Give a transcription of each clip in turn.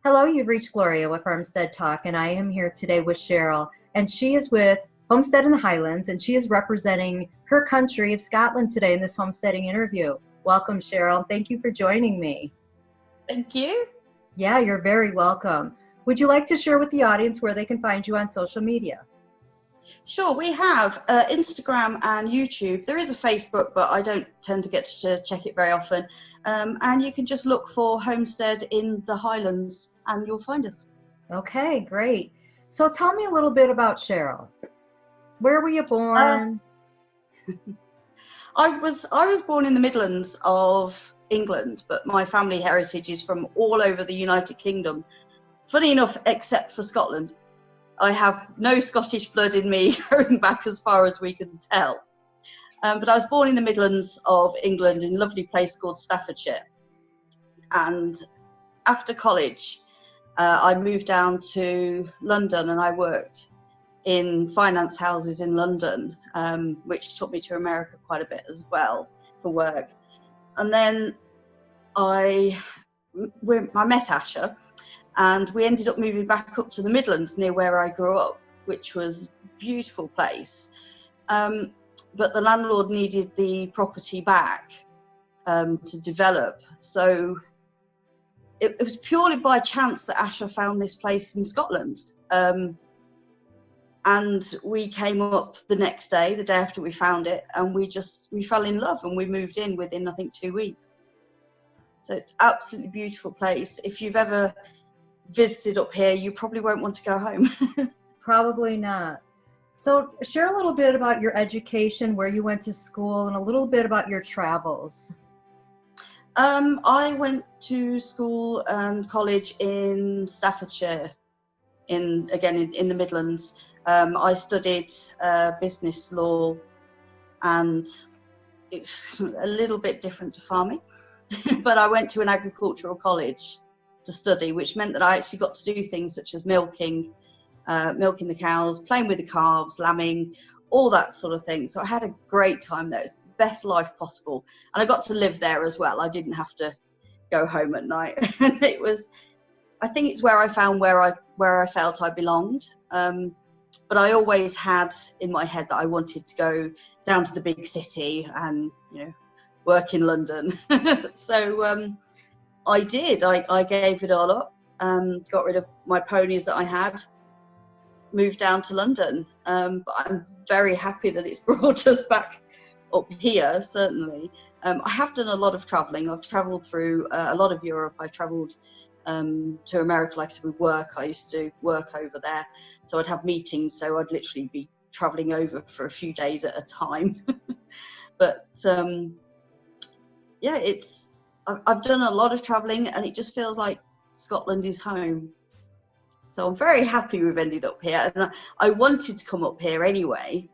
Hello, you've reached Gloria with Homestead Talk, and I am here today with Cheryle, and she is with Homestead in the Highlands, and she is representing her country of Scotland today in this homesteading interview. Welcome, Cheryle. Thank you for joining me. Thank you. Yeah, you're very welcome. Would you like to share with the audience where they can find you on social media? Sure, we have Instagram and YouTube. There is a Facebook, but I don't tend to get to check it very often. And you can just look for Homestead in the Highlands and you'll find us. Okay, great. So tell me a little bit about Cheryle. Where were you born? I was born in the Midlands of England, but my family heritage is from all over the United Kingdom. Funny enough, except for Scotland. I have no Scottish blood in me going back as far as we can tell. But I was born in the Midlands of England in a lovely place called Staffordshire. And after college, I moved down to London and I worked in finance houses in London, which took me to America quite a bit as well for work. And then I met Asher. And we ended up moving back up to the Midlands near where I grew up, which was a beautiful place. But the landlord needed the property back to develop. So it was purely by chance that Asher found this place in Scotland. And we came up the next day, the day after we found it, and we fell in love and we moved in within, I think, 2 weeks. So it's an absolutely beautiful place. If you've ever visited up here, you probably won't want to go home. Probably not. So share a little bit about your education, where you went to school, and a little bit about your travels. I went to school and college in Staffordshire, in the Midlands. I studied business law, and it's a little bit different to farming, but I went to an agricultural college to study, which meant that I actually got to do things such as milking the cows, playing with the calves, lambing, all that sort of thing. So I had a great time there. It was the best life possible. And I got to live there as well. I didn't have to go home at night. I think it's where I found where I felt I belonged. But I always had in my head that I wanted to go down to the big city and, work in London. So, I did. I gave it all up, got rid of my ponies that I had, moved down to London. But I'm very happy that it's brought us back up here, certainly. I have done a lot of travelling. I've travelled through a lot of Europe. I've travelled to America, like I said, with work. I used to work over there. So I'd have meetings, so I'd literally be travelling over for a few days at a time. But yeah, I've done a lot of travelling and it just feels like Scotland is home. So I'm very happy we've ended up here. And I wanted to come up here anyway.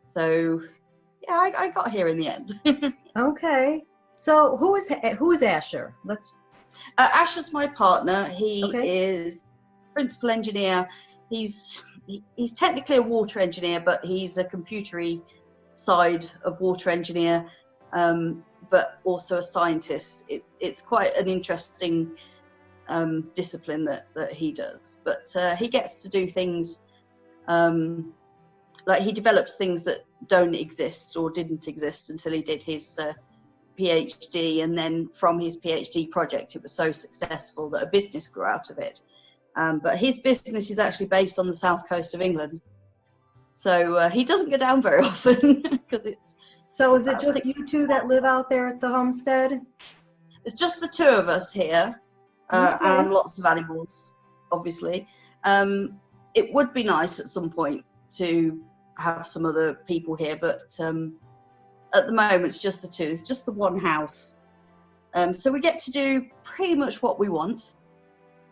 So yeah, I got here in the end. Okay. So who is Asher? Asher's my partner. He is principal engineer. He's technically a water engineer, but he's a computery side of water engineer. But also a scientist. It's quite an interesting discipline that he does. But he gets to do things, like he develops things that don't exist or didn't exist until he did his PhD. And then from his PhD project, it was so successful that a business grew out of it. But his business is actually based on the south coast of England. So he doesn't go down very often because it's... So is it just you two that live out there at the homestead? It's just the two of us here, and lots of animals, obviously. It would be nice at some point to have some other people here, but at the moment it's just the two. It's just the one house. So we get to do pretty much what we want.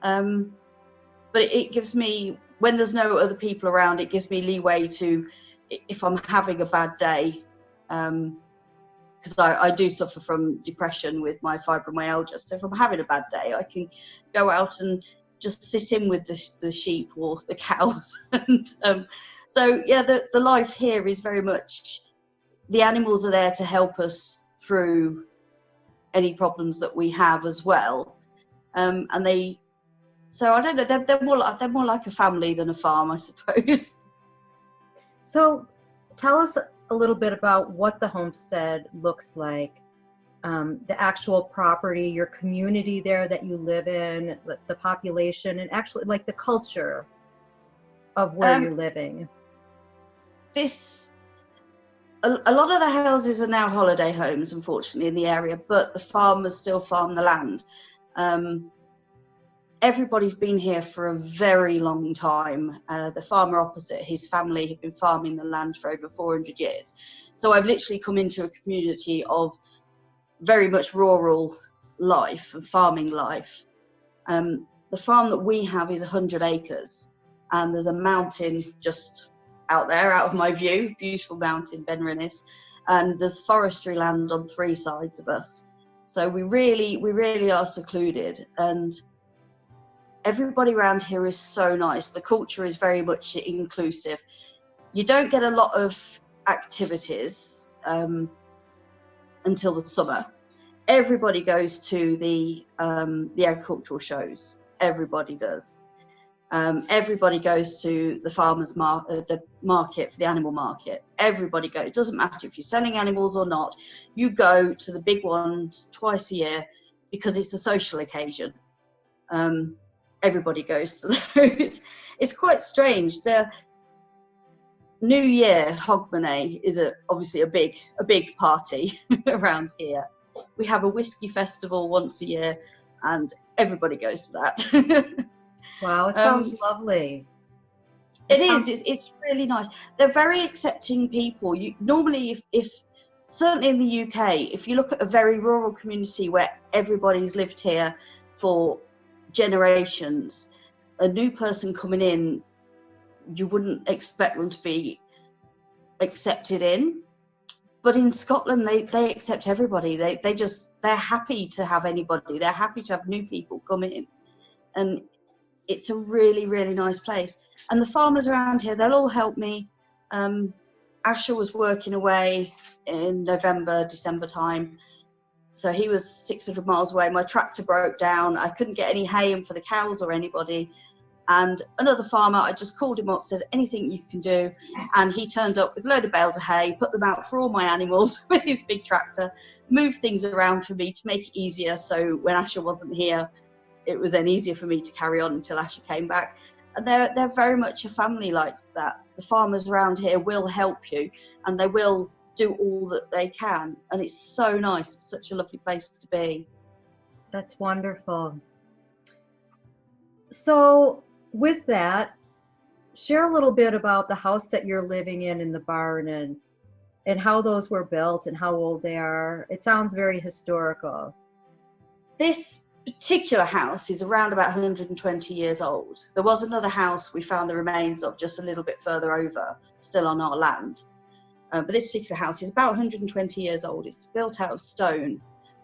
But it gives me, when there's no other people around, it gives me leeway to, if I'm having a bad day, because I do suffer from depression with my fibromyalgia. So if I'm having a bad day, I can go out and just sit in with the sheep or the cows. And so yeah, the life here is very much, the animals are there to help us through any problems that we have as well. And they So I don't know, they're more like a family than a farm, I suppose. So tell us a little bit about what the homestead looks like, the actual property, your community there that you live in, the population, and actually like the culture of where you're living. A lot of the houses are now holiday homes, unfortunately, in the area, but the farmers still farm the land. Everybody's been here for a very long time. The farmer opposite, his family have been farming the land for over 400 years. So I've literally come into a community of very much rural life and farming life. The farm that we have is 100 acres, and there's a mountain just out there, out of my view, beautiful mountain, Ben Rinnis, and there's forestry land on 3 sides of us. So we really are secluded, and everybody around here is so nice. The culture is very much inclusive. You don't get a lot of activities until the summer. Everybody goes to the agricultural shows. Everybody does. Everybody goes to the farmers' the market for the animal market. Everybody goes. It doesn't matter if you're selling animals or not. You go to the big ones twice a year because it's a social occasion. Everybody goes to those. It's quite strange. The New Year, Hogmanay, is obviously a big party around here. We have a whisky festival once a year, and everybody goes to that. Wow, it sounds lovely. It's really nice. They're very accepting people. Normally, if certainly in the UK, if you look at a very rural community where everybody's lived here for generations, a new person coming in, you wouldn't expect them to be accepted in. But in Scotland, they accept everybody. They're happy to have anybody. They're happy to have new people come in, and it's a really, really nice place. And the farmers around here, they'll all help me. Asher was working away in November, December time. So he was 600 miles away. My tractor broke down. I couldn't get any hay in for the cows or anybody. And another farmer, I just called him up, said, anything you can do. And he turned up with a load of bales of hay, put them out for all my animals with his big tractor, moved things around for me to make it easier. So when Asher wasn't here, it was then easier for me to carry on until Asher came back. And they're very much a family like that. The farmers around here will help you, and they will do all that they can. And it's so nice. It's such a lovely place to be. That's wonderful. So with that, share a little bit about the house that you're living in the barn, and how those were built and how old they are. It sounds very historical. This particular house is around about 120 years old. There was another house we found the remains of just a little bit further over, still on our land. But this particular house is about 120 years old. It's built out of stone,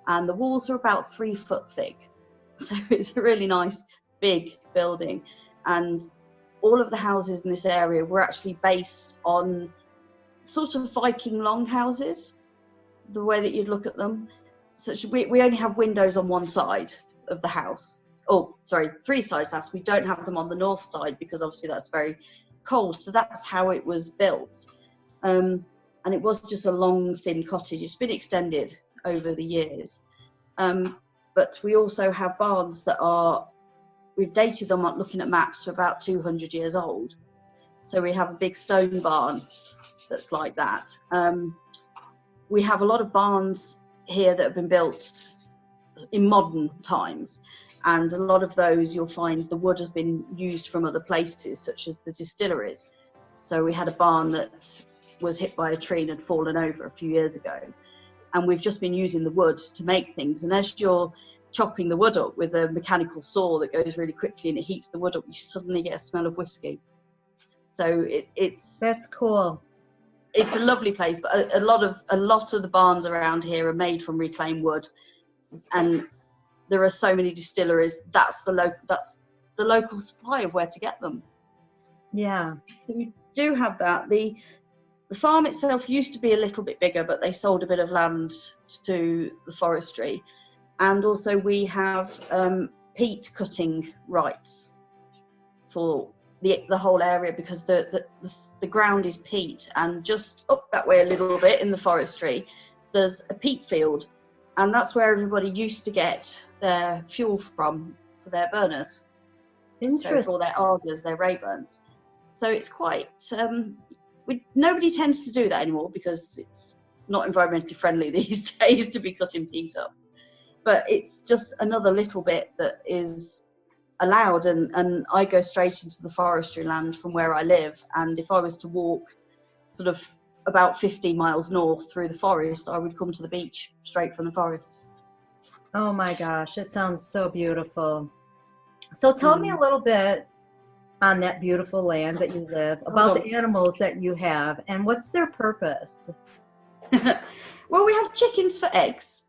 and the walls are about 3 foot thick. So it's a really nice, big building. And all of the houses in this area were actually based on sort of Viking longhouses, the way that you'd look at them. So we only have windows on one side of the house. Oh, sorry, 3 sides of the house. We don't have them on the north side because obviously that's very cold. So that's how it was built. And it was just a long, thin cottage. It's been extended over the years. But we also have barns that we've dated them up looking at maps to about 200 years old. So we have a big stone barn that's like that. We have a lot of barns here that have been built in modern times, and a lot of those you'll find the wood has been used from other places, such as the distilleries. So we had a barn that was hit by a tree and had fallen over a few years ago, and we've just been using the wood to make things. And as you're chopping the wood up with a mechanical saw that goes really quickly and it heats the wood up, you suddenly get a smell of whiskey. So that's cool. It's a lovely place, but a lot of the barns around here are made from reclaimed wood, and there are so many distilleries. That's the local supply of where to get them. Yeah. So we do have that. The farm itself used to be a little bit bigger, but they sold a bit of land to the forestry, and also we have peat cutting rights for the whole area, because the ground is peat, and just up that way a little bit in the forestry there's a peat field, and that's where everybody used to get their fuel from for their burners. So for their Argers, their Rayburns. So it's quite nobody tends to do that anymore because it's not environmentally friendly these days to be cutting peat up, but it's just another little bit that is allowed, and I go straight into the forestry land from where I live, and if I was to walk sort of about 15 miles north through the forest, I would come to the beach straight from the forest. Oh my gosh, it sounds so beautiful. So tell me a little bit on that beautiful land that you live, about the animals that you have, and what's their purpose? Well, we have chickens for eggs.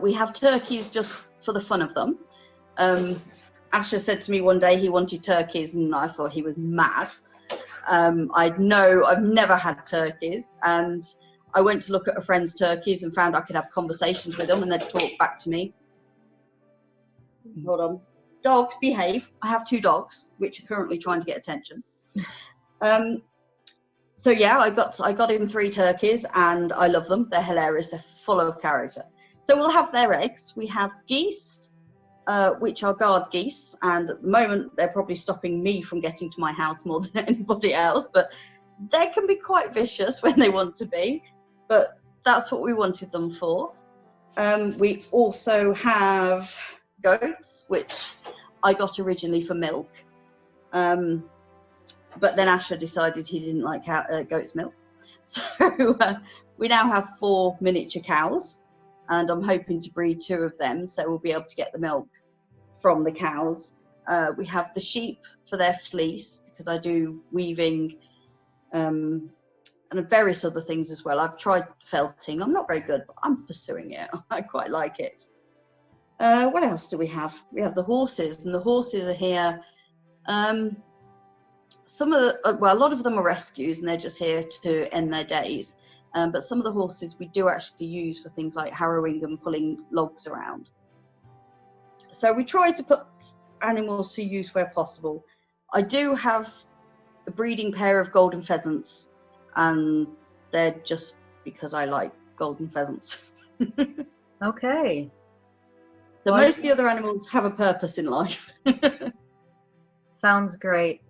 We have turkeys just for the fun of them. Asher said to me one day he wanted turkeys, and I thought he was mad. I've never had turkeys, and I went to look at a friend's turkeys and found I could have conversations with them and they'd talk back to me. Hold on. Dogs, behave. I have 2 dogs, which are currently trying to get attention. So yeah, I got him 3 turkeys, and I love them. They're hilarious. They're full of character. So we'll have their eggs. We have geese, which are guard geese, and at the moment they're probably stopping me from getting to my house more than anybody else, but they can be quite vicious when they want to be, but that's what we wanted them for. We also have goats, which I got originally for milk, but then Asher decided he didn't like goat's milk, so we now have 4 miniature cows, and I'm hoping to breed 2 of them, so we'll be able to get the milk from the cows. We have the sheep for their fleece, because I do weaving and various other things as well. I've tried felting. I'm not very good, but I'm pursuing it. I quite like it. What else do we have? We have the horses, and the horses are here. A lot of them are rescues, and they're just here to end their days. But some of the horses we do actually use for things like harrowing and pulling logs around. So we try to put animals to use where possible. I do have a breeding pair of golden pheasants, and they're just because I like golden pheasants. Okay. So most of the other animals have a purpose in life. Sounds great.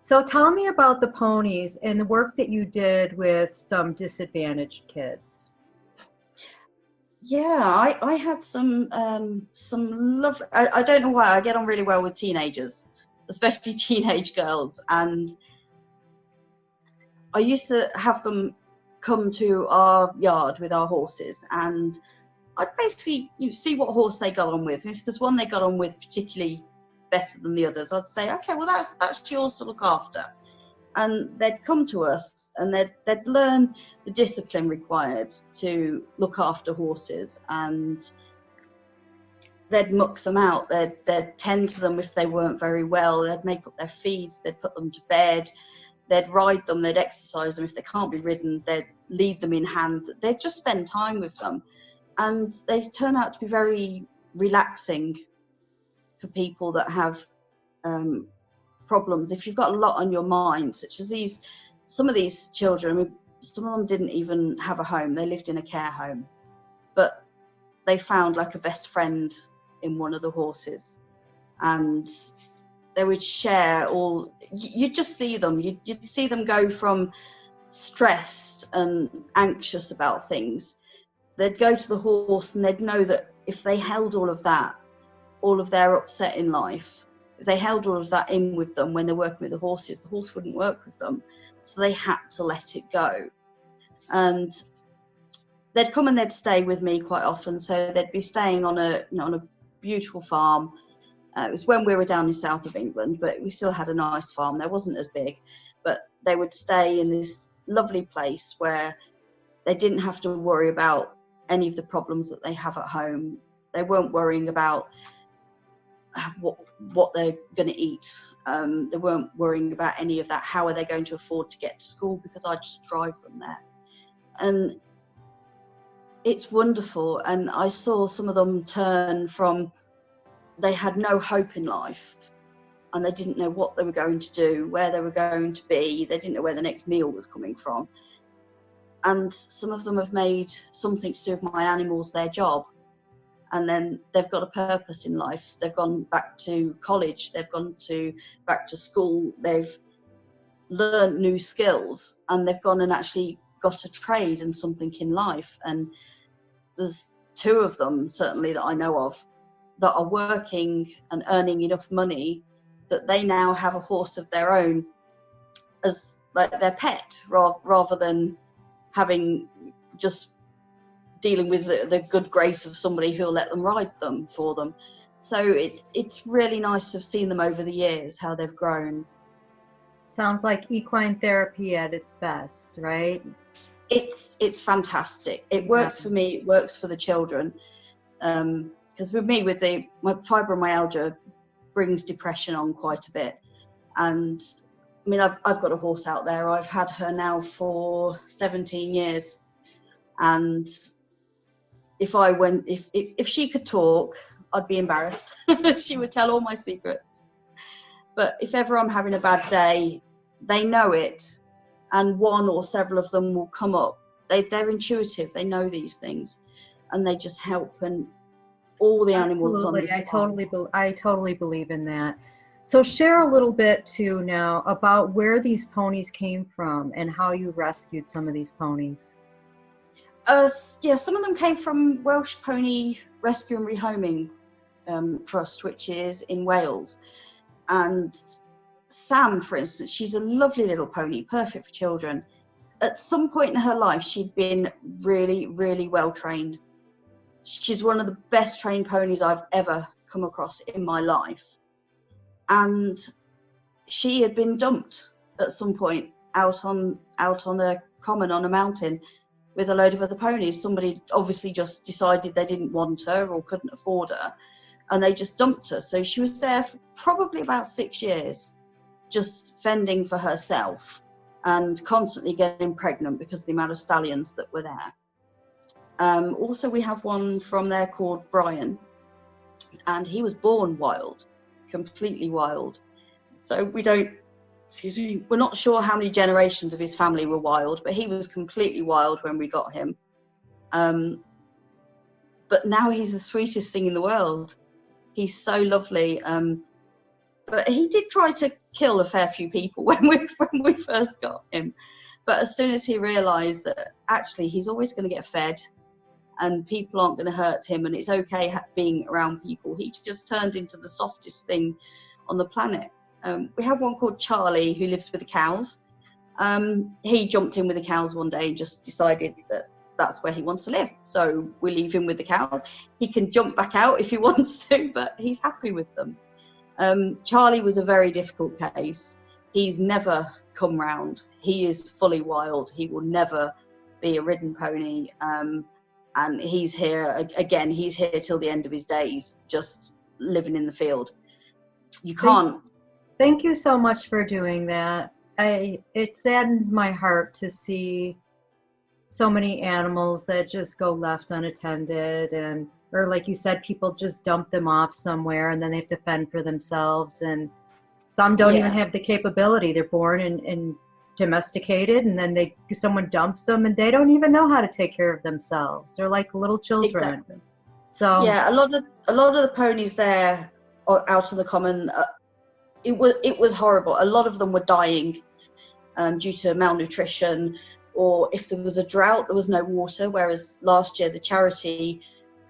So tell me about the ponies and the work that you did with some disadvantaged kids. Yeah, I had some love. I don't know why I get on really well with teenagers, especially teenage girls, and I used to have them come to our yard with our horses, and I'd basically see what horse they got on with. And if there's one they got on with particularly better than the others, I'd say, okay, well that's yours to look after. And they'd come to us, and they'd learn the discipline required to look after horses, and they'd muck them out. They'd tend to them if they weren't very well. They'd make up their feeds. They'd put them to bed. They'd ride them. They'd exercise them. If they can't be ridden, they'd lead them in hand. They'd just spend time with them, and they turn out to be very relaxing for people that have problems. If you've got a lot on your mind, such as some of these children, I mean, some of them didn't even have a home. They lived in a care home, but they found like a best friend in one of the horses, and they would share all. You'd just see them. You'd see them go from stressed and anxious about things. They'd go to the horse, and they'd know that if they held all of that, all of their upset in life, if they held all of that in with them when they're working with the horse wouldn't work with them. So they had to let it go. And they'd come and they'd stay with me quite often. So they'd be staying on a beautiful farm. It was when we were down in south of England, but we still had a nice farm. There wasn't as big, but they would stay in this lovely place where they didn't have to worry about any of the problems that they have at home. They weren't worrying about what they're going to eat. They weren't worrying about any of that. How are they going to afford to get to school? Because I just drive them there. And it's wonderful. And I saw some of them turn from they had no hope in life, and they didn't know what they were going to do, where they were going to be. They didn't know where the next meal was coming from. And some of them have made something to do with my animals their job. And then they've got a purpose in life. They've gone back to college. They've gone back to school. They've learned new skills, and they've gone and actually got a trade and something in life. And there's 2 of them, certainly, that I know of, that are working and earning enough money that they now have a horse of their own as like their pet, rather than having just dealing with the good grace of somebody who'll let them ride them for them. So it's really nice to have seen them over the years, how they've grown. Sounds like equine therapy at its best, right? It's fantastic. It works for me. It works for the children. Because with me, my fibromyalgia brings depression on quite a bit. And I mean, I've got a horse out there. I've had her now for 17 years. And if she could talk, I'd be embarrassed. She would tell all my secrets. But if ever I'm having a bad day, they know it, and one or several of them will come up. They're intuitive. They know these things, and they just help. And all the animals on this farm. I totally believe in that. So share a little bit too now about where these ponies came from and how you rescued some of these ponies. Yeah, some of them came from Welsh Pony Rescue and Rehoming Trust, which is in Wales. And Sam, for instance, she's a lovely little pony, perfect for children. At some point in her life, she'd been really, really well trained. She's one of the best trained ponies I've ever come across in my life. And she had been dumped at some point out on a common on a mountain with a load of other ponies. Somebody obviously just decided they didn't want her or couldn't afford her, and they just dumped her. So she was there for probably about 6 years, just fending for herself and constantly getting pregnant because of the amount of stallions that were there. Also, we have one from there called Brian, and he was born wild, completely wild. So we're not sure how many generations of his family were wild, but he was completely wild when we got him. But now he's the sweetest thing in the world. He's so lovely. But he did try to kill a fair few people when we first got him. But as soon as he realised that actually he's always going to get fed and people aren't going to hurt him and it's okay being around people, he just turned into the softest thing on the planet. We have one called Cheryle who lives with the cows. He jumped in with the cows one day and just decided that that's where he wants to live. So we leave him with the cows. He can jump back out if he wants to, but he's happy with them. Charlie was a very difficult case. He's never come round. He is fully wild. He will never be a ridden pony. And he's here, again, he's here till the end of his days, just living in the field. You can't. Thank you so much for doing that. It saddens my heart to see so many animals that just go left unattended, or like you said, people just dump them off somewhere and then they have to fend for themselves. And some don't even have the capability. They're born and domesticated, and then someone dumps them and they don't even know how to take care of themselves. They're like little children. Exactly. So yeah, a lot of the ponies there out on the common, it was horrible. A lot of them were dying due to malnutrition, or if there was a drought, there was no water. Whereas last year, the charity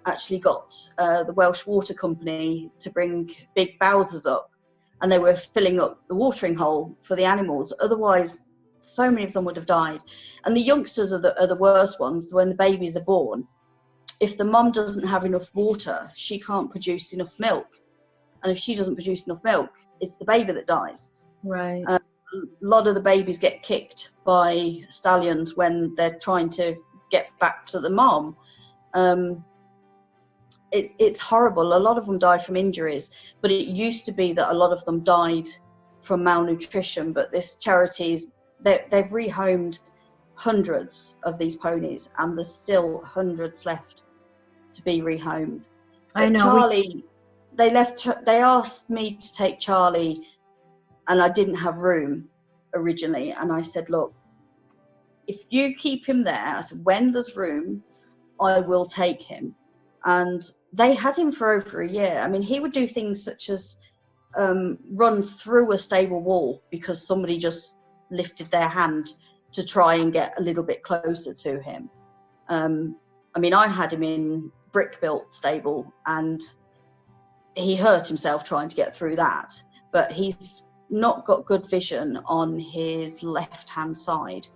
actually got the Welsh Water Company to bring big bowsers up, and they were filling up the watering hole for the animals. Otherwise, so many of them would have died. And the youngsters are the worst ones. When the babies are born, if the mum doesn't have enough water, she can't produce enough milk. And if she doesn't produce enough milk, it's the baby that dies. Right. A lot of the babies get kicked by stallions when they're trying to get back to the mom. It's horrible. A lot of them die from injuries, but it used to be that a lot of them died from malnutrition. But this charities, they've rehomed hundreds of these ponies, and there's still hundreds left to be rehomed. I know. they asked me to take Charlie, and I didn't have room originally. And I said, look, if you keep him there, I said, when there's room, I will take him. And they had him for over a year. I mean, he would do things such as run through a stable wall because somebody just lifted their hand to try and get a little bit closer to him. I mean, I had him in brick-built stable, and he hurt himself trying to get through that. But he's not got good vision on his left-hand side,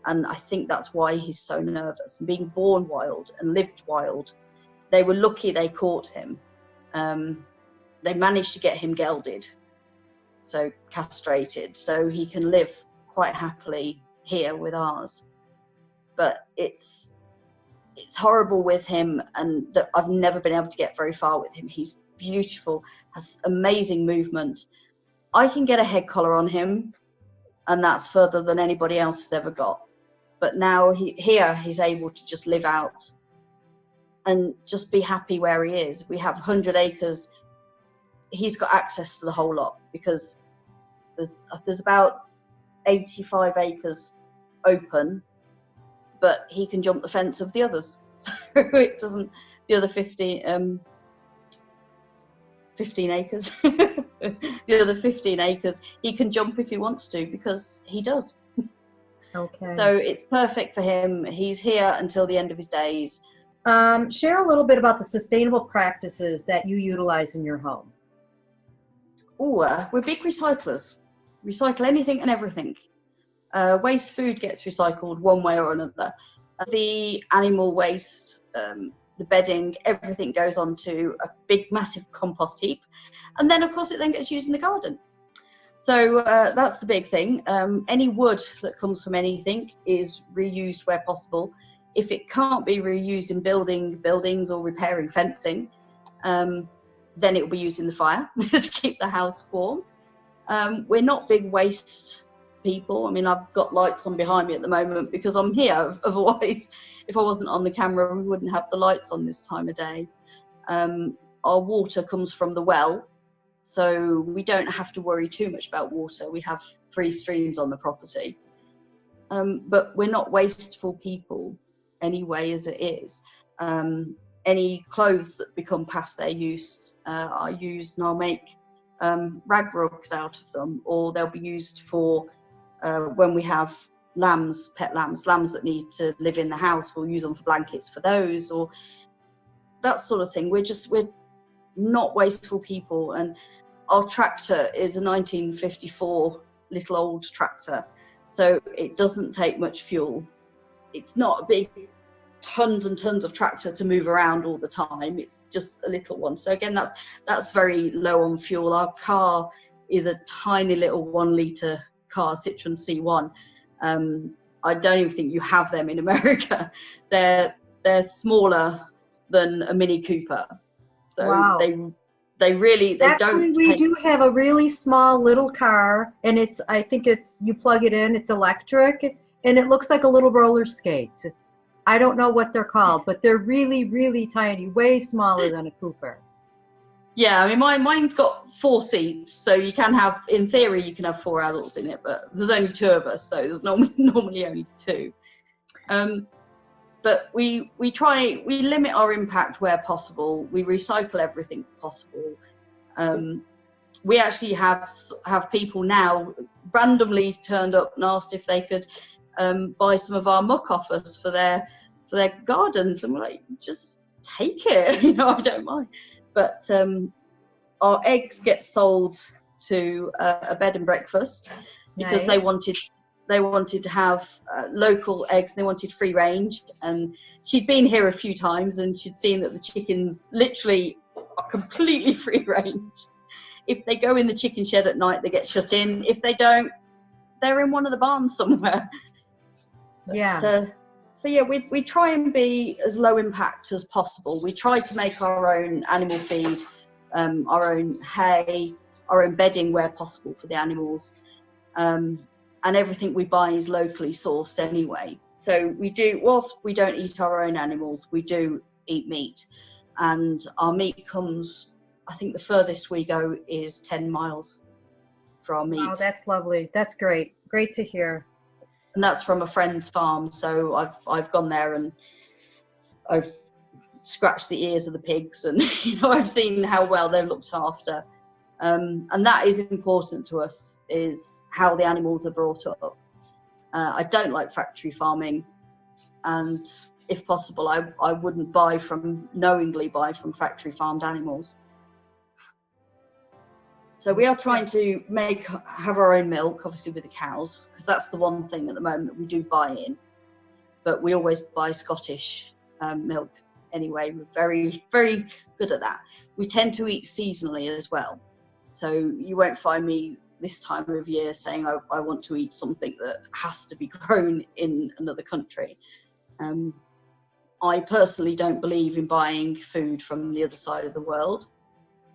and I think that's why he's so nervous. And being born wild and lived wild, they were lucky they caught him. They managed to get him gelded, so castrated, so he can live quite happily here with ours. But it's horrible with him, and that I've never been able to get very far with him. He's beautiful, has amazing movement. I can get a head collar on him, and that's further than anybody else has ever got. But now he's able to just live out and just be happy where he is. We have 100 acres. He's got access to the whole lot because there's about 85 acres open, but he can jump the fence of the others. So it doesn't, the other 15 acres, the other 15 acres, he can jump if he wants to, because he does. Okay. So it's perfect for him. He's here until the end of his days. Share a little bit about the sustainable practices that you utilize in your home. We're big recyclers. Recycle anything and everything. Waste food gets recycled one way or another. The animal waste, the bedding, everything goes onto a big, massive compost heap. And then, of course, it then gets used in the garden. So that's the big thing. Any wood that comes from anything is reused where possible. If it can't be reused in building buildings or repairing fencing, then it will be used in the fire to keep the house warm. We're not big waste people. I mean, I've got lights on behind me at the moment because I'm here. Otherwise, if I wasn't on the camera, we wouldn't have the lights on this time of day. Our water comes from the well, so we don't have to worry too much about water. We have 3 streams on the property. But we're not wasteful people anyway as it is. Any clothes that become past their use are used, and I'll make rag rugs out of them, or they'll be used for when we have lambs, pet lambs that need to live in the house, we'll use them for blankets for those, or that sort of thing. We're not wasteful people. And our tractor is a 1954 little old tractor, so it doesn't take much fuel. It's not a big tons and tons of tractor to move around all the time. It's just a little one. So again, that's very low on fuel. Our car is a tiny little 1 litre car, Citroen C1. I don't even think you have them in America. They're smaller than a Mini Cooper. So wow. They really Actually, we do have a really small little car, and I think you plug it in, it's electric, and it looks like a little roller skate. I don't know what they're called, but they're really, really tiny, way smaller than a Cooper. Yeah, I mean, mine's got 4 seats, so in theory, you can have 4 adults in it, but there's only 2 of us, so there's normally only 2. But we limit our impact where possible. We recycle everything possible. We actually have people now randomly turned up and asked if they could buy some of our muck off us for their gardens, and we're like, just take it, I don't mind. But our eggs get sold to a bed and breakfast because nice. they wanted to have local eggs, and they wanted free range. And she'd been here a few times, and she'd seen that the chickens literally are completely free range. If they go in the chicken shed at night, they get shut in. If they don't, they're in one of the barns somewhere. Yeah. So yeah, we try and be as low impact as possible. We try to make our own animal feed, our own hay, our own bedding where possible for the animals. And everything we buy is locally sourced anyway. So whilst we don't eat our own animals, we do eat meat. And our meat comes I think the furthest we go is 10 miles for our meat. Oh, that's lovely. That's great. Great to hear. And that's from a friend's farm. So I've gone there and I've scratched the ears of the pigs, and I've seen how well they're looked after. And that is important to us, is how the animals are brought up. I don't like factory farming, and if possible, I wouldn't knowingly buy from factory farmed animals. So we are trying to have our own milk, obviously with the cows, because that's the one thing at the moment that we do buy in. But we always buy Scottish milk anyway. We're very, very good at that. We tend to eat seasonally as well. So you won't find me this time of year saying I want to eat something that has to be grown in another country. I personally don't believe in buying food from the other side of the world.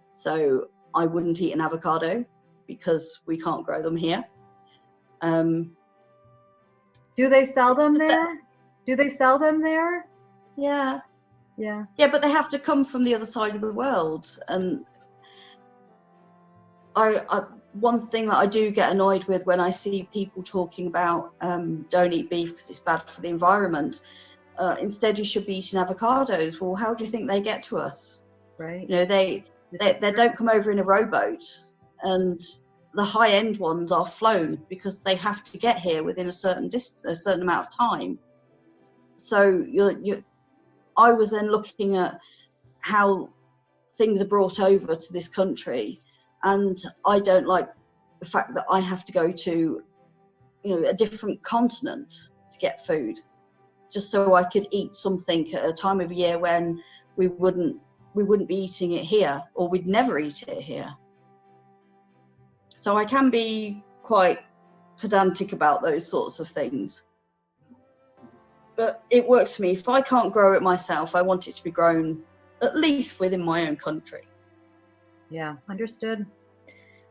So I wouldn't eat an avocado because we can't grow them here. Do they sell them there? Yeah. Yeah. Yeah, but they have to come from the other side of the world. And one thing that I do get annoyed with when I see people talking about don't eat beef because it's bad for the environment. Instead, you should be eating avocados. Well, how do you think they get to us? Right. They don't come over in a rowboat, and the high-end ones are flown because they have to get here within a certain amount of time. So I was then looking at how things are brought over to this country, and I don't like the fact that I have to go to, a different continent to get food, just so I could eat something at a time of year when we wouldn't be eating it here, or we'd never eat it here. So I can be quite pedantic about those sorts of things. But it works for me. If I can't grow it myself, I want it to be grown at least within my own country. Yeah, understood.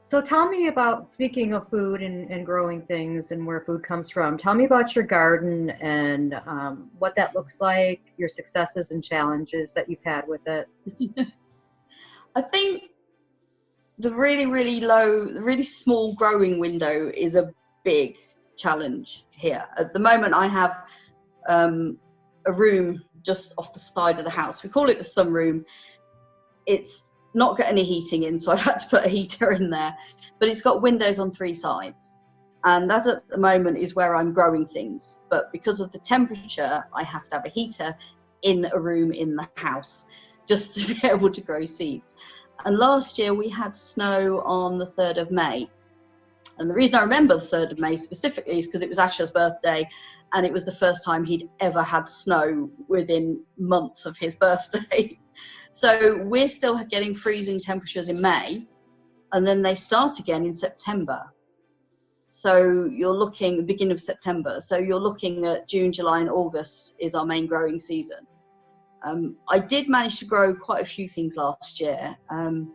So tell me about, speaking of food and growing things and where food comes from, tell me about your garden and what that looks like, your successes and challenges that you've had with it. I think the really small growing window is a big challenge here. At the moment, I have a room just off the side of the house. We call it the sunroom. It's not got any heating in, so I've had to put a heater in there, but it's got windows on 3 sides, and that at the moment is where I'm growing things. But because of the temperature, I have to have a heater in a room in the house just to be able to grow seeds. And last year we had snow on the 3rd of May, and the reason I remember the 3rd of May specifically is because it was Asher's birthday, and it was the first time he'd ever had snow within months of his birthday. So we're still getting freezing temperatures in May, and then they start again in September. So you're looking, the beginning of September. So you're looking at June, July, and August is our main growing season. I did manage to grow quite a few things last year, and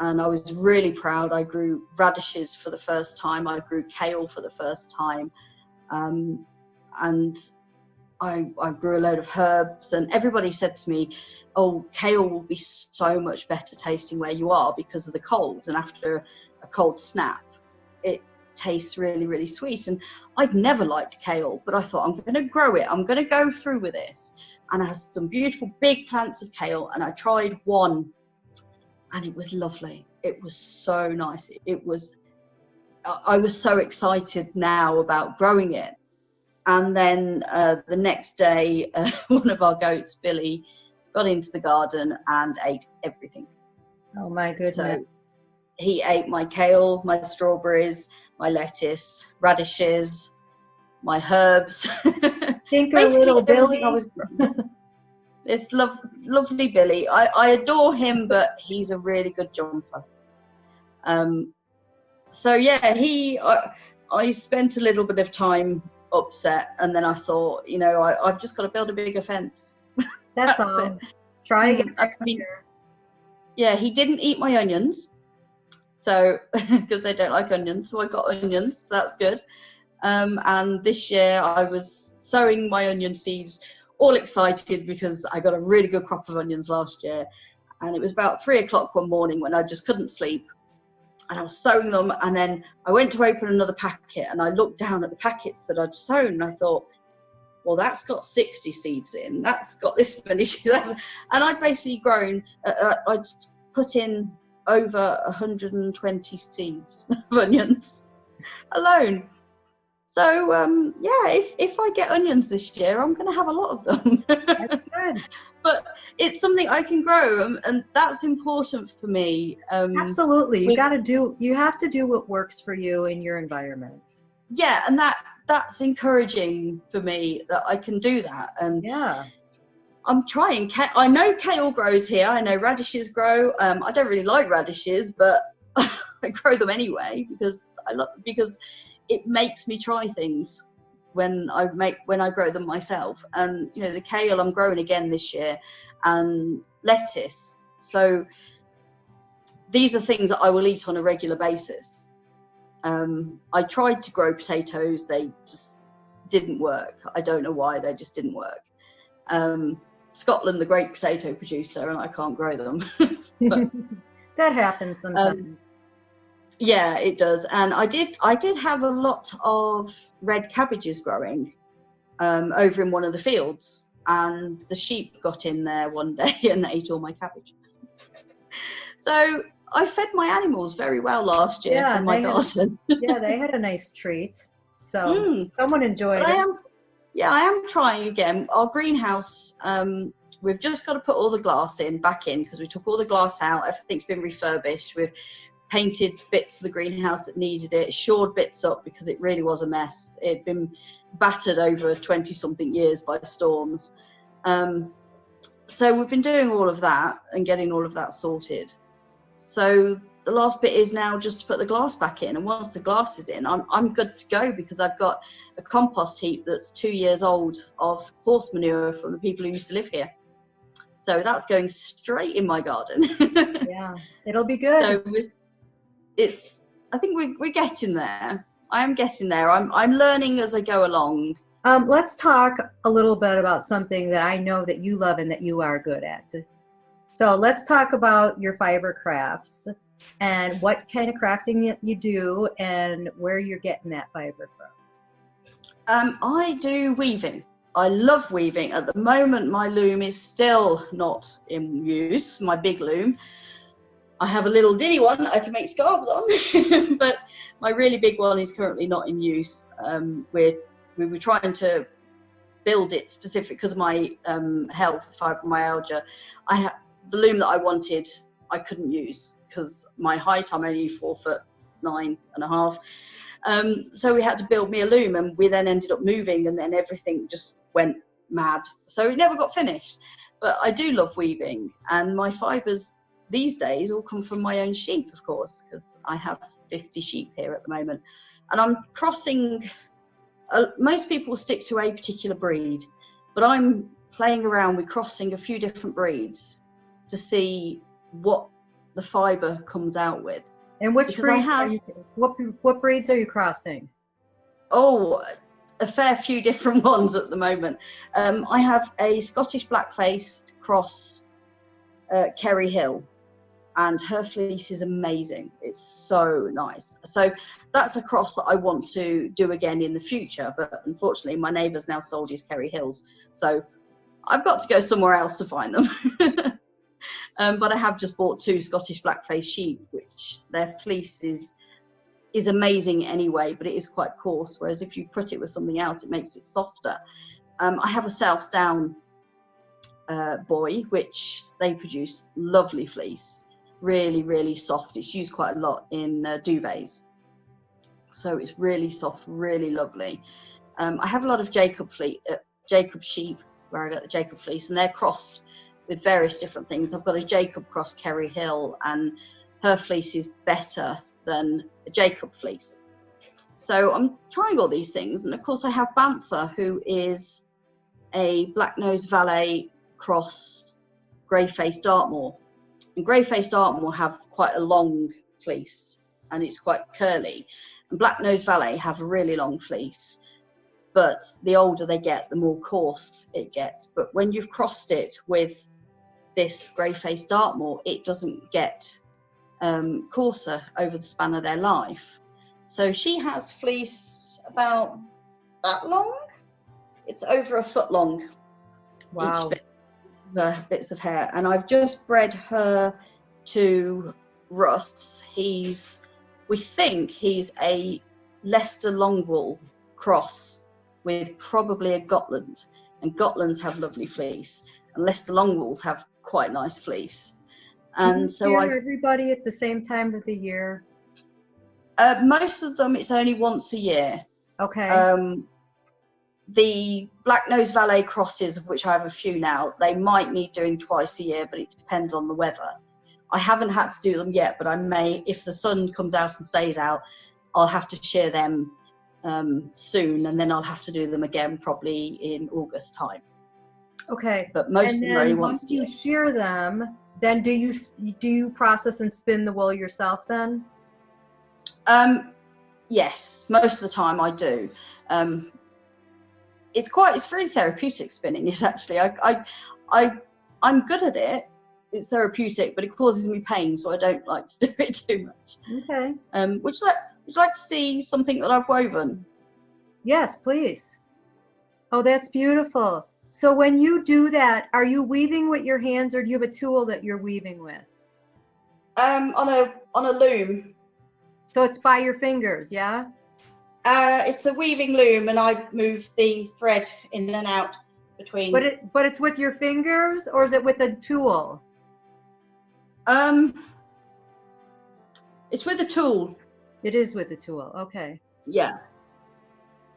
I was really proud. I grew radishes for the first time. I grew kale for the first time, and I grew a load of herbs, and everybody said to me, oh, kale will be so much better tasting where you are because of the cold, and after a cold snap it tastes really, really sweet. And I'd never liked kale, but I thought, I'm going to grow it, I'm going to go through with this. And I had some beautiful big plants of kale, and I tried one, and it was lovely. It was so nice. I was so excited now about growing it. And then the next day, one of our goats, Billy, got into the garden and ate everything. Oh my goodness. So he ate my kale, my strawberries, my lettuce, radishes, my herbs. Think a little Billy. It's lovely Billy. I adore him, but he's a really good jumper. So yeah, I spent a little bit of time upset, and then I thought, I've just got to build a bigger fence. That's all. Try again next year. Yeah, he didn't eat my onions, so because they don't like onions, so I got onions. So that's good. And this year I was sowing my onion seeds, all excited because I got a really good crop of onions last year, And it was about 3 o'clock one morning when I just couldn't sleep. And I was sewing them, and then I went to open another packet, and I looked down at the packets that I'd sewn, and I thought, well, that's got 60 seeds in, that's got this many seeds. And I'd basically grown, I'd put in over 120 seeds of onions alone. So if I get onions this year, I'm going to have a lot of them. That's good. But it's something I can grow, and that's important for me. Absolutely. You have to do what works for you in your environments. Yeah, and that's encouraging for me that I can do that. And yeah, I'm trying. I know kale grows here. I know radishes grow. I don't really like radishes, but I grow them anyway because it makes me try things when I grow them myself. And the kale I'm growing again this year, and lettuce. So these are things that I will eat on a regular basis. I tried to grow potatoes, they just didn't work. I don't know why, they just didn't work. Scotland, the great potato producer, and I can't grow them. But, that happens sometimes. Yeah, it does. And I did have a lot of red cabbages growing over in one of the fields, and the sheep got in there one day and ate all my cabbage. So I fed my animals very well last year from my garden. Yeah, they had a nice treat. So someone enjoyed it. I am trying again. Our greenhouse, we've just got to put all the glass back in because we took all the glass out. Everything's been refurbished. We've painted bits of the greenhouse that needed it, shored bits up because it really was a mess. It had been battered over 20-something years by storms. So we've been doing all of that and getting all of that sorted. So the last bit is now just to put the glass back in, and once the glass is in, I'm good to go because I've got a compost heap that's 2 years old of horse manure from the people who used to live here. So that's going straight in my garden. Yeah, it'll be good. So I think we're getting there. I am getting there. I'm learning as I go along. Let's talk a little bit about something that I know that you love and that you are good at. So let's talk about your fiber crafts and what kind of crafting you do and where you're getting that fiber from. I do weaving. I love weaving. At the moment, my loom is still not in use, my big loom. I have a little ditty one that I can make scarves on, but my really big one is currently not in use. We were trying to build it specific because of my health, fibromyalgia. The loom that I wanted, I couldn't use because my height, I'm only 4'9.5". So we had to build me a loom, and we then ended up moving, and then everything just went mad. So it never got finished. But I do love weaving, and my fibres these days all come from my own sheep, of course, because I have 50 sheep here at the moment. And I'm crossing, most people stick to a particular breed, but I'm playing around with crossing a few different breeds to see what the fibre comes out with. And what breeds are you crossing? Oh, a fair few different ones at the moment. I have a Scottish black-faced cross Cheryle, and her fleece is amazing. It's so nice. So that's a cross that I want to do again in the future, but unfortunately my neighbour's now sold his Cherry-Hills, so I've got to go somewhere else to find them. But I have just bought 2 Scottish black-faced sheep, which their fleece is amazing anyway, but it is quite coarse, whereas if you put it with something else, it makes it softer. I have a South Down boy, which they produce lovely fleece, really, really soft. It's used quite a lot in duvets. So it's really soft, really lovely. I have a lot of Jacob sheep, where I got the Jacob fleece, and they're crossed with various different things. I've got a Jacob cross Cherry-Hill, and her fleece is better than a Jacob fleece. So I'm trying all these things. And of course I have Bantha, who is a black-nosed valet cross grey-faced Dartmoor. And grey-faced Dartmoor have quite a long fleece, and it's quite curly. And black-nosed valet have a really long fleece, but the older they get, the more coarse it gets. But when you've crossed it with this grey-faced Dartmoor, it doesn't get coarser over the span of their life. So she has fleece about that long. It's over a foot long. Wow. Each bit, the bits of hair. And I've just bred her to Russ. We think he's a Leicester Longwool cross with probably a Gotland. And Gotlands have lovely fleece. And Leicester Longwools have quite nice fleece. And so everybody at the same time of the year? Most of them, it's only once a year. Okay. The black-nosed valet crosses, of which I have a few now, they might need doing twice a year, but it depends on the weather. I haven't had to do them yet, but I may, if the sun comes out and stays out, I'll have to shear them soon, and then I'll have to do them again probably in August time. Okay. But most of them are only once a year. Once you shear them, then do you process and spin the wool yourself then? Yes, most of the time I do. It's very therapeutic, spinning. It's actually, I'm good at it. It's therapeutic, but it causes me pain, so I don't like to do it too much. Okay. Would you like to see something that I've woven? Yes, please. Oh, that's beautiful. So when you do that, are you weaving with your hands, or do you have a tool that you're weaving with? On a loom. So it's by your fingers, yeah? It's a weaving loom, and I move the thread in and out between. But it's with your fingers, or is it with a tool? It's with a tool. It is with a tool. Okay. Yeah.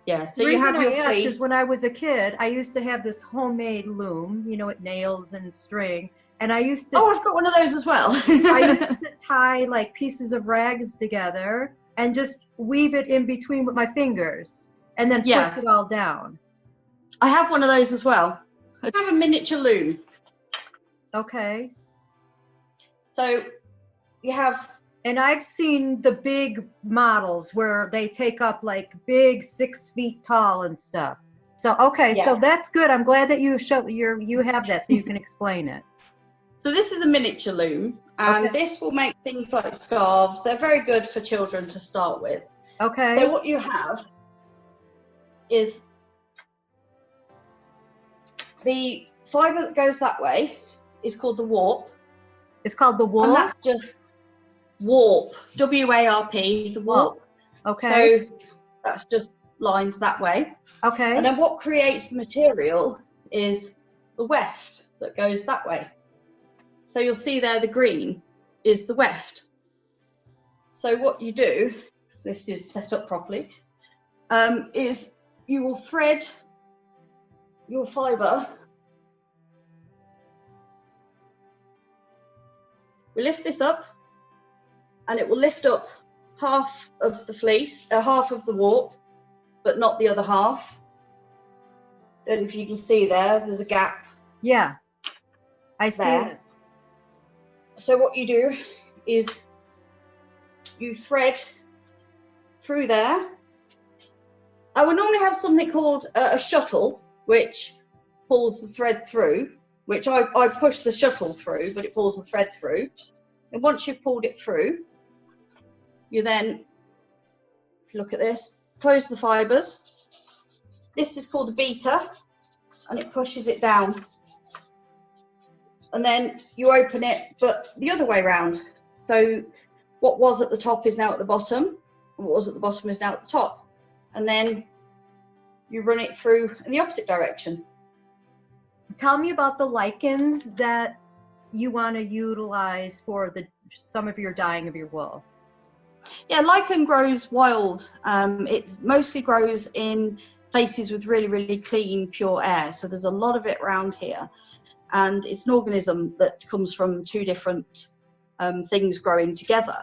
Yeah. So the you have your fleece. fleece. When I was a kid, I used to have this homemade loom, with nails and string, and I used to. Oh, I've got one of those as well. I used to tie like pieces of rags together and just weave it in between with my fingers, and then push it all down. I have one of those as well. I have a miniature loom. Okay. So you have. And I've seen the big models where they take up like big 6 feet tall and stuff. So, okay, so that's good. I'm glad that you have that so you can explain it. So this is a miniature loom, and this will make things like scarves. They're very good for children to start with. Okay. So what you have is the fibre that goes that way is called the warp. It's called the warp? And that's just warp, W-A-R-P, the warp. Oh, okay. So that's just lines that way. Okay. And then what creates the material is the weft that goes that way. So you'll see there the green is the weft. So what you do, if this is set up properly, is you will thread your fibre. We lift this up, and it will lift up half of the fleece, half of the warp, but not the other half. And if you can see there's a gap. Yeah, I see it. So what you do is you thread through there. I would normally have something called a shuttle, which pulls the thread through, which I push the shuttle through, but it pulls the thread through. And once you've pulled it through, you then, if you look at this, close the fibres. This is called a beater, and it pushes it down. And then you open it, but the other way around. So what was at the top is now at the bottom, and what was at the bottom is now at the top. And then you run it through in the opposite direction. Tell me about the lichens that you want to utilize for some of your dyeing of your wool. Yeah, lichen grows wild. It mostly grows in places with really, really clean, pure air. So there's a lot of it around here. And it's an organism that comes from two different things growing together.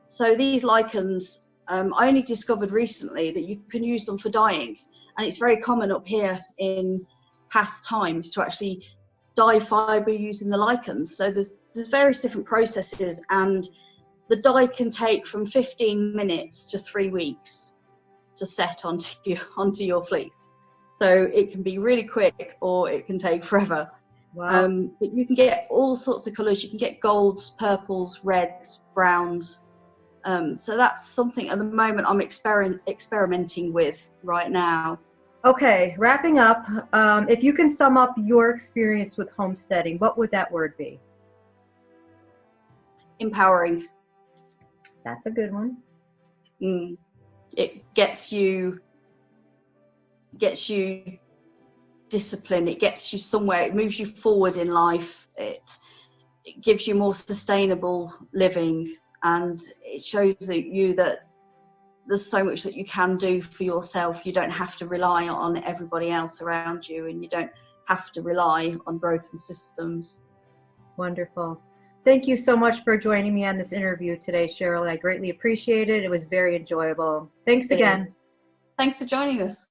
So these lichens, I only discovered recently that you can use them for dyeing. And it's very common up here in past times to actually dye fibre using the lichens. So there's various different processes, and the dye can take from 15 minutes to 3 weeks to set onto your fleece. So it can be really quick, or it can take forever. Wow. But you can get all sorts of colours. You can get golds, purples, reds, browns. So that's something at the moment I'm experimenting with right now. Okay, wrapping up, if you can sum up your experience with homesteading, what would that word be? Empowering. That's a good one. It gets you discipline. It gets you somewhere. It moves you forward in life. It gives you more sustainable living, and it shows that there's so much that you can do for yourself. You don't have to rely on everybody else around you, and you don't have to rely on broken systems. Wonderful. Thank you so much for joining me on this interview today, Cheryle. I greatly appreciate it. It was very enjoyable. Thanks again. Thanks for joining us.